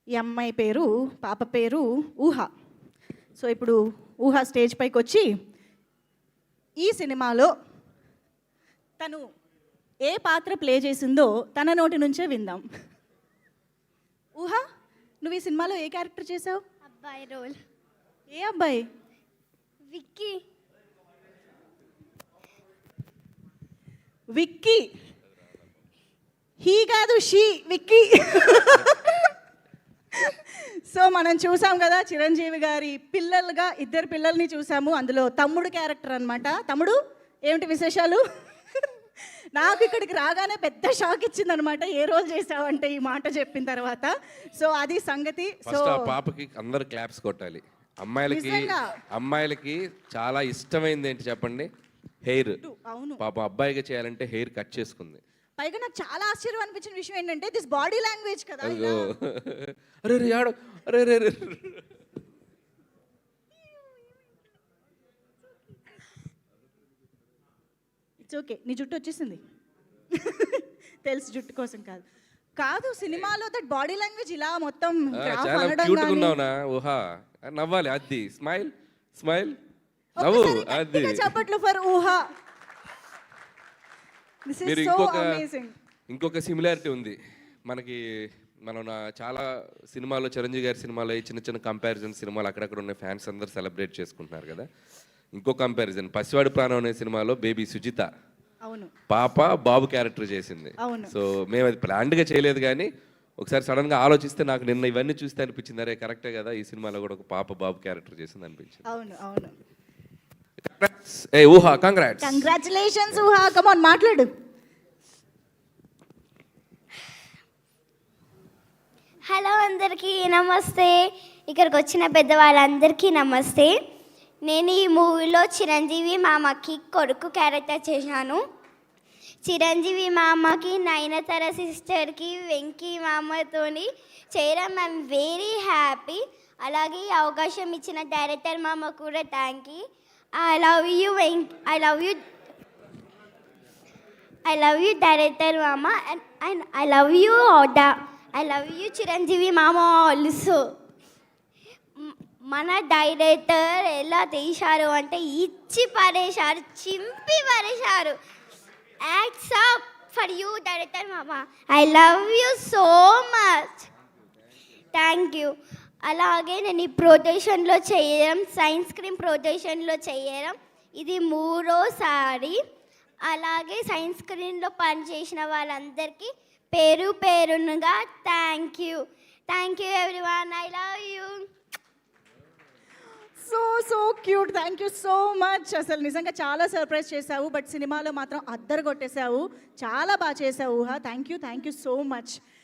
ఈ అమ్మాయి పేరు పాప పేరు ఊహ. సో ఇప్పుడు ఊహ స్టేజ్ పైకి వచ్చి ఈ సినిమాలో తను ఏ పాత్ర ప్లే చేసిందో తన నోటి నుంచే విందాం. ఊహ, నువ్వు ఈ సినిమాలో ఏ క్యారెక్టర్ చేసావు? అబ్బాయి రోల్. ఏ అబ్బాయి? విక్కీ. విక్కీ. హీ కాదు, షీ, విక్కీ. సో మనం చూసాం కదా చిరంజీవి గారి పిల్లలుగా ఇద్దరు పిల్లల్ని చూసాము. అందులో తమ్ముడు క్యారెక్టర్ అనమాట. తమ్ముడు, ఏమిటి విశేషాలు? నాకు ఇక్కడికి రాగానే పెద్ద షాక్ ఇచ్చింది అనమాట. ఏ రోల్ చేసావంటే ఈ మాట చెప్పిన తర్వాత. సో అది సంగతి. సో పాపకి అందరు క్లాప్స్ కొట్టాలి. అమ్మాయిలకి నిజంగా. అమ్మాయిలకి చాలా ఇష్టమైంది ఏంటి చెప్పండి? హెయిర్. అవును. పాప అబ్బాయిగా చేయాలంటే హెయిర్ కట్ చేసుకుంది. పైగా నాకు చాలా ఆశ్చర్యం అనిపించిన విషయం ఏంటంటే దిస్ బాడీ లాంగ్వేజ్ కదా. అయ్యో, అరే రే ఆడు, అరే రే రే. ఇట్స్ ఓకే, నీ జుట్టు వచ్చేసింది. తెలుసు, జుట్టు కోసం కాదు. కాదు, సినిమాలో దట్ బాడీ లాంగ్వేజ్ ఇలా మొత్తం graph చాలా అనడం క్యూట్ గా గానీ- ఉన్నావునా ఊహా. నవ్వాలి, అది స్మైల్ స్మైల్, నవ్వు, ఒక్కసారి అది. గట్టిగా చప్పట్లు ఫర్ ఊహ. దిస్ మీరు ఇస్ సో అమేజింగ్. ఇంకొక సిమిలారిటీ ఉంది మనకి. మనం చాలా సినిమాలో చిరంజీవి గారి సినిమాలో ఈ చిన్న చిన్న కంపారిజన్ సినిమాలు అక్కడక్కడ ఉన్న ఫ్యాన్స్ అందరు సెలబ్రేట్ చేసుకుంటున్నారు కదా. ఇంకో కంపారిజన్ పసివాడి ప్రాణం అనే సినిమాలో బేబీ సుజిత అవును, పాప బాబు క్యారెక్టర్ చేసింది. అవును. సో మేము అది ప్లాన్డ్గా చేయలేదు, కానీ ఒకసారి సడన్గా ఆలోచిస్తే నాకు నిన్న ఇవన్నీ చూస్తే అనిపించింది, అరే కరెక్టే కదా, ఈ సినిమాలో కూడా ఒక పాప బాబు క్యారెక్టర్ చేసింది అనిపించింది. అవును, అవును. ఏ ఊహా, కంగ్రాట్స్. కంగ్రాచులేషన్స్ ఊహ, కమ్ ఆన్ మాట్లాడు. హలో, అందరికీ నమస్తే. ఇక్కడికి వచ్చిన పెద్దవాళ్ళందరికీ నమస్తే. నేను ఈ మూవీలో చిరంజీవి మామకి కొడుకు క్యారెక్టర్ చేశాను. చిరంజీవి మామకి నయనతార సిస్టర్కి వెంకీ మామతోని చేయడం ఐఎమ్ వెరీ హ్యాపీ. అలాగే ఈ అవకాశం ఇచ్చిన డైరెక్టర్ మామ కూడా thank you. I love you I love you director మామ and I love you I love you Chiranjeevi మామ ఆల్సో. మన డైరెక్టర్ ఎలా తీశారు అంటే ఇచ్చి పడేశారు, చింపి పడేశారు. Hats off for you director మామ. I love you so much, thank you. అలాగే నేను ఈ ప్రొటేషన్లో చేయడం, సైన్స్ క్రీమ్ ప్రొటేషన్లో చేయడం ఇది 3వ సారి. అలాగే సైన్స్ స్క్రీన్లో పనిచేసిన వాళ్ళందరికీ పేరు పేరునుగా thank you everyone. I love you. So cute, thank you so much. అసలు నిజంగా చాలా సర్ప్రైజ్ చేసావు, బట్ సినిమాలో మాత్రం అద్దరు కొట్టేశావు. చాలా బాగా చేసావు ఊహ. Thank you so much.